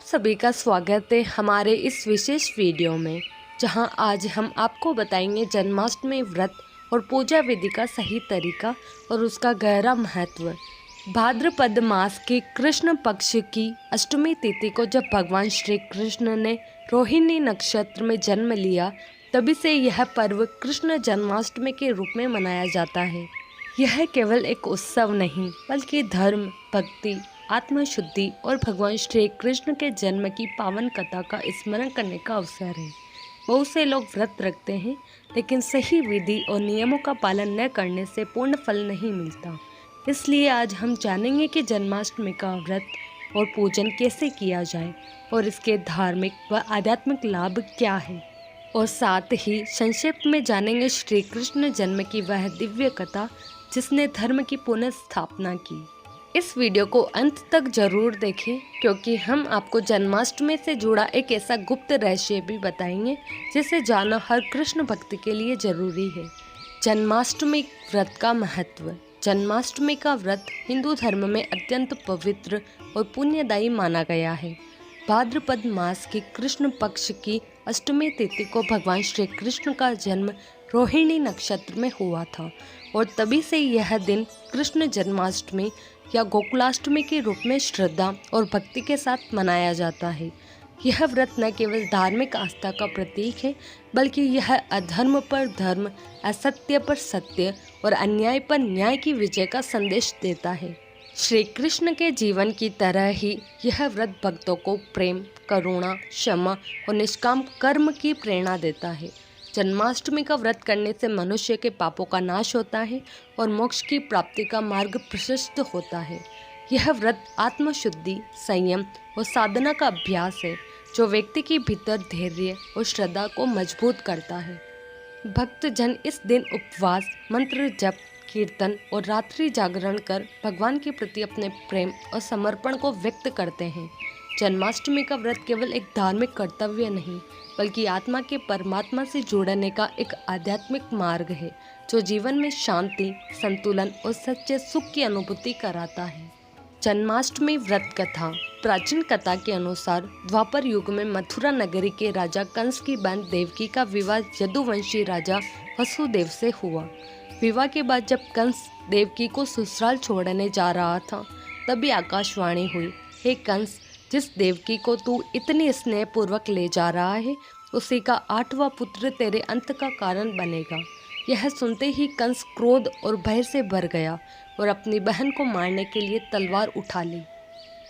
आप सभी का स्वागत है हमारे इस विशेष वीडियो में, जहां आज हम आपको बताएंगे जन्माष्टमी व्रत और पूजा विधि का सही तरीका और उसका गहरा महत्व। भाद्रपद मास के कृष्ण पक्ष की अष्टमी तिथि को जब भगवान श्री कृष्ण ने रोहिणी नक्षत्र में जन्म लिया, तभी से यह पर्व कृष्ण जन्माष्टमी के रूप में मनाया जाता है। यह केवल एक उत्सव नहीं, बल्कि धर्म, भक्ति, आत्मशुद्धि और भगवान श्री कृष्ण के जन्म की पावन कथा का स्मरण करने का अवसर है। बहुत से लोग व्रत रखते हैं, लेकिन सही विधि और नियमों का पालन न करने से पूर्ण फल नहीं मिलता। इसलिए आज हम जानेंगे कि जन्माष्टमी का व्रत और पूजन कैसे किया जाए और इसके धार्मिक व आध्यात्मिक लाभ क्या है, और साथ ही संक्षेप में जानेंगे श्री कृष्ण जन्म की वह दिव्य कथा जिसने धर्म की पुनः स्थापना की। इस वीडियो को अंत तक जरूर देखें, क्योंकि हम आपको जन्माष्टमी से जुड़ा एक ऐसा गुप्त रहस्य भी बताएंगे जिसे जानना हर कृष्ण भक्त के लिए जरूरी है। जन्माष्टमी व्रत का महत्व। जन्माष्टमी का व्रत हिंदू धर्म में अत्यंत पवित्र और पुण्यदायी माना गया है। भाद्रपद मास की कृष्ण पक्ष की अष्टमी तिथि को भगवान श्री कृष्ण का जन्म रोहिणी नक्षत्र में हुआ था, और तभी से यह दिन कृष्ण जन्माष्टमी या गोकुलाष्टमी के रूप में श्रद्धा और भक्ति के साथ मनाया जाता है। यह व्रत न केवल धार्मिक आस्था का प्रतीक है, बल्कि यह अधर्म पर धर्म, असत्य पर सत्य और अन्याय पर न्याय की विजय का संदेश देता है। श्री कृष्ण के जीवन की तरह ही यह व्रत भक्तों को प्रेम, करुणा, क्षमा और निष्काम कर्म की प्रेरणा देता है। जन्माष्टमी का व्रत करने से मनुष्य के पापों का नाश होता है और मोक्ष की प्राप्ति का मार्ग प्रशस्त होता है। यह व्रत आत्मशुद्धि, संयम और साधना का अभ्यास है, जो व्यक्ति के भीतर धैर्य और श्रद्धा को मजबूत करता है। भक्तजन इस दिन उपवास, मंत्र जप, कीर्तन और रात्रि जागरण कर भगवान के प्रति अपने प्रेम और समर्पण को व्यक्त करते हैं। जन्माष्टमी का व्रत केवल एक धार्मिक कर्तव्य नहीं, बल्कि आत्मा के परमात्मा से जुड़ने का एक आध्यात्मिक मार्ग है, जो जीवन में शांति, संतुलन और सच्चे सुख की अनुभूति कराता है। जन्माष्टमी व्रत कथा। प्राचीन कथा के अनुसार द्वापर युग में मथुरा नगरी के राजा कंस की बहन देवकी का विवाह यदुवंशी राजा वसुदेव से हुआ। विवाह के बाद जब कंस देवकी को ससुराल छोड़ने जा रहा था, तभी आकाशवाणी हुई, हे कंस, जिस देवकी को तू इतनी स्नेहपूर्वक ले जा रहा है, उसी का 8वां पुत्र तेरे अंत का कारण बनेगा। यह सुनते ही कंस क्रोध और भय से भर गया और अपनी बहन को मारने के लिए तलवार उठा ली।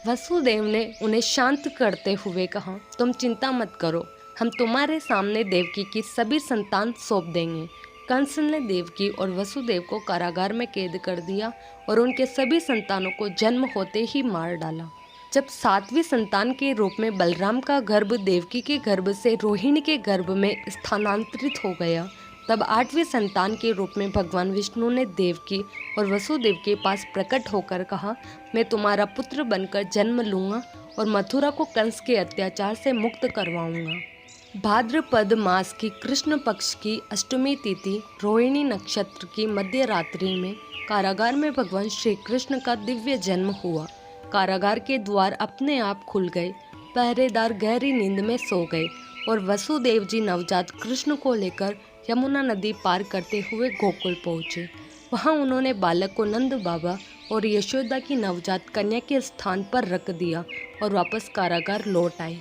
वसुदेव ने उन्हें शांत करते हुए कहा, तुम चिंता मत करो, हम तुम्हारे सामने देवकी की सभी संतान सौंप देंगे। कंस ने देवकी और वसुदेव को कारागार में कैद कर दिया और उनके सभी संतानों को जन्म होते ही मार डाला। जब 7वीं संतान के रूप में बलराम का गर्भ देवकी के गर्भ से रोहिणी के गर्भ में स्थानांतरित हो गया, तब 8वीं संतान के रूप में भगवान विष्णु ने देवकी और वसुदेव के पास प्रकट होकर कहा, मैं तुम्हारा पुत्र बनकर जन्म लूंगा और मथुरा को कंस के अत्याचार से मुक्त करवाऊंगा। भाद्रपद मास की कृष्ण पक्ष की अष्टमी तिथि रोहिणी नक्षत्र की मध्य रात्रि में कारागार में भगवान श्री कृष्ण का दिव्य जन्म हुआ। कारागार के द्वार अपने आप खुल गए, पहरेदार गहरी नींद में सो गए और वसुदेव जी नवजात कृष्ण को लेकर यमुना नदी पार करते हुए गोकुल पहुँचे। वहाँ उन्होंने बालक को नंद बाबा और यशोदा की नवजात कन्या के स्थान पर रख दिया और वापस कारागार लौट आए।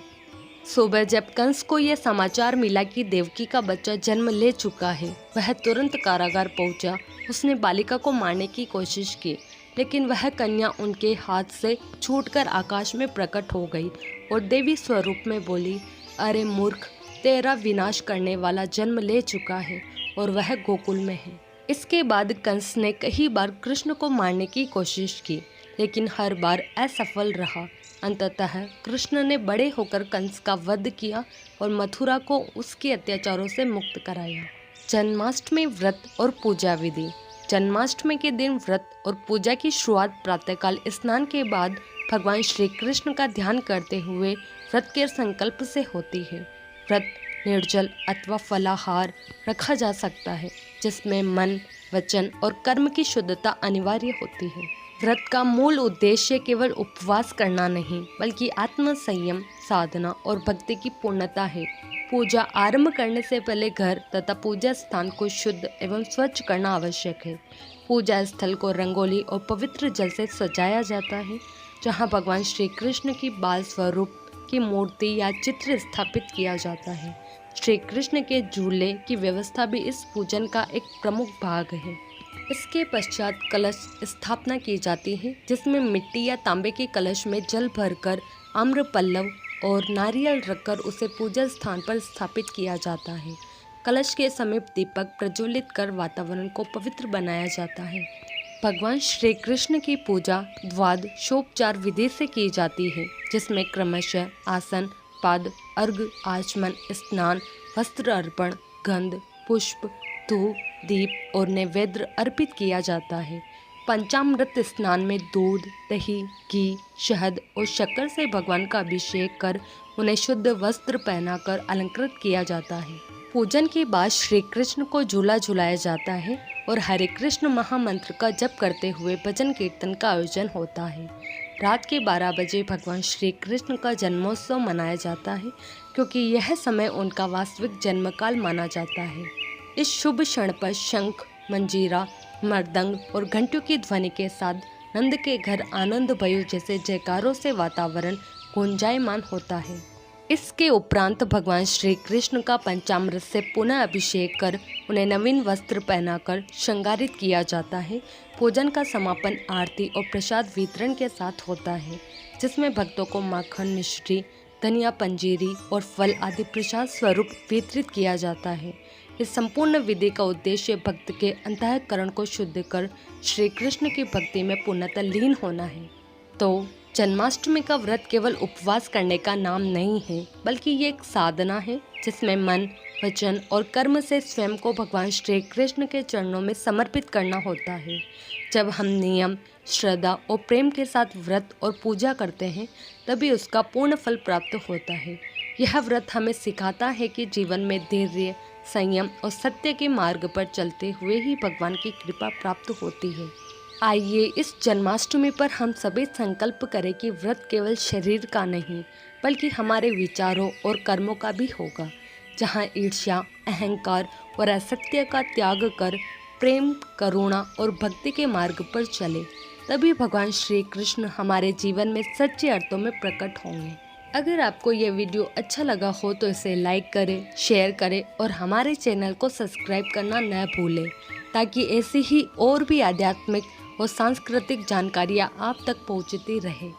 सुबह जब कंस को यह समाचार मिला कि देवकी का बच्चा जन्म ले चुका है, वह तुरंत कारागार पहुंचा। उसने बालिका को मारने की कोशिश की, लेकिन वह कन्या उनके हाथ से छूटकर आकाश में प्रकट हो गई और देवी स्वरूप में बोली, अरे मूर्ख, तेरा विनाश करने वाला जन्म ले चुका है और वह गोकुल में है। इसके बाद कंस ने कई बार कृष्ण को मारने की कोशिश की, लेकिन हर बार असफल रहा। अंततः कृष्ण ने बड़े होकर कंस का वध किया और मथुरा को उसके अत्याचारों से मुक्त कराया। जन्माष्टमी व्रत और पूजा विधि। जन्माष्टमी के दिन व्रत और पूजा की शुरुआत प्रातःकाल स्नान के बाद भगवान श्री कृष्ण का ध्यान करते हुए व्रत के संकल्प से होती है। व्रत निर्जल अथवा फलाहार रखा जा सकता है, जिसमें मन, वचन और कर्म की शुद्धता अनिवार्य होती है। व्रत का मूल उद्देश्य केवल उपवास करना नहीं, बल्कि आत्म संयम, साधना और भक्ति की पूर्णता है। पूजा आरंभ करने से पहले घर तथा पूजा स्थान को शुद्ध एवं स्वच्छ करना आवश्यक है। पूजा स्थल को रंगोली और पवित्र जल से सजाया जाता है, जहां भगवान श्री कृष्ण की बाल स्वरूप की मूर्ति या चित्र स्थापित किया जाता है। श्री कृष्ण के झूले की व्यवस्था भी इस पूजन का एक प्रमुख भाग है। इसके पश्चात कलश स्थापना की जाती है, जिसमें मिट्टी या तांबे के कलश में जल भरकर आम्र पल्लव और नारियल रखकर उसे पूजा स्थान पर स्थापित किया जाता है। कलश के समीप दीपक प्रज्वलित कर वातावरण को पवित्र बनाया जाता है। भगवान श्री कृष्ण की पूजा द्वादशोपचार विधि से की जाती है, जिसमें क्रमशः आसन, पाद, अर्घ्य, आचमन, स्नान, वस्त्र अर्पण, गंध, पुष्प, धूप, दीप और नैवेद्य अर्पित किया जाता है। पंचामृत स्नान में दूध, दही, घी, शहद और शक्कर से भगवान का अभिषेक कर उन्हें शुद्ध वस्त्र पहनाकर अलंकृत किया जाता है। पूजन के बाद श्री कृष्ण को झूला झुलाया जाता है और हरे कृष्ण महामंत्र का जप करते हुए भजन कीर्तन का आयोजन होता है। रात के 12 बजे भगवान श्री कृष्ण का जन्मोत्सव मनाया जाता है, क्योंकि यह समय उनका वास्तविक जन्मकाल माना जाता है। इस शुभ क्षण पर शंख, मंजीरा, मृदंग और घंटियों की ध्वनि के साथ नंद के घर आनंद भयो जैसे जयकारों से वातावरण गुंजायमान होता है। इसके उपरांत भगवान श्री कृष्ण का पंचामृत से पुनः अभिषेक कर उन्हें नवीन वस्त्र पहनाकर श्रृंगारित किया जाता है। भोजन का समापन आरती और प्रसाद वितरण के साथ होता है, जिसमें भक्तों को माखन, मिश्री, धनिया, पंजीरी और फल आदि प्रसाद स्वरूप वितरित किया जाता है। इस संपूर्ण विधि का उद्देश्य भक्त के अंतःकरण को शुद्ध कर श्री कृष्ण की भक्ति में पूर्णतः लीन होना है। तो जन्माष्टमी का व्रत केवल उपवास करने का नाम नहीं है, बल्कि ये एक साधना है जिसमें मन, वचन और कर्म से स्वयं को भगवान श्री कृष्ण के चरणों में समर्पित करना होता है। जब हम नियम, श्रद्धा और प्रेम के साथ व्रत और पूजा करते हैं, तभी उसका पूर्ण फल प्राप्त होता है। यह व्रत हमें सिखाता है कि जीवन में धैर्य, संयम और सत्य के मार्ग पर चलते हुए ही भगवान की कृपा प्राप्त होती है। आइए इस जन्माष्टमी पर हम सभी संकल्प करें कि व्रत केवल शरीर का नहीं, बल्कि हमारे विचारों और कर्मों का भी होगा, जहां ईर्ष्या, अहंकार और असत्य का त्याग कर प्रेम, करुणा और भक्ति के मार्ग पर चले। तभी भगवान श्री कृष्ण हमारे जीवन में सच्चे अर्थों में प्रकट होंगे। अगर आपको यह वीडियो अच्छा लगा हो तो इसे लाइक करें, शेयर करें और हमारे चैनल को सब्सक्राइब करना न भूलें, ताकि ऐसी ही और भी आध्यात्मिक और सांस्कृतिक जानकारियाँ आप तक पहुँचती रहे।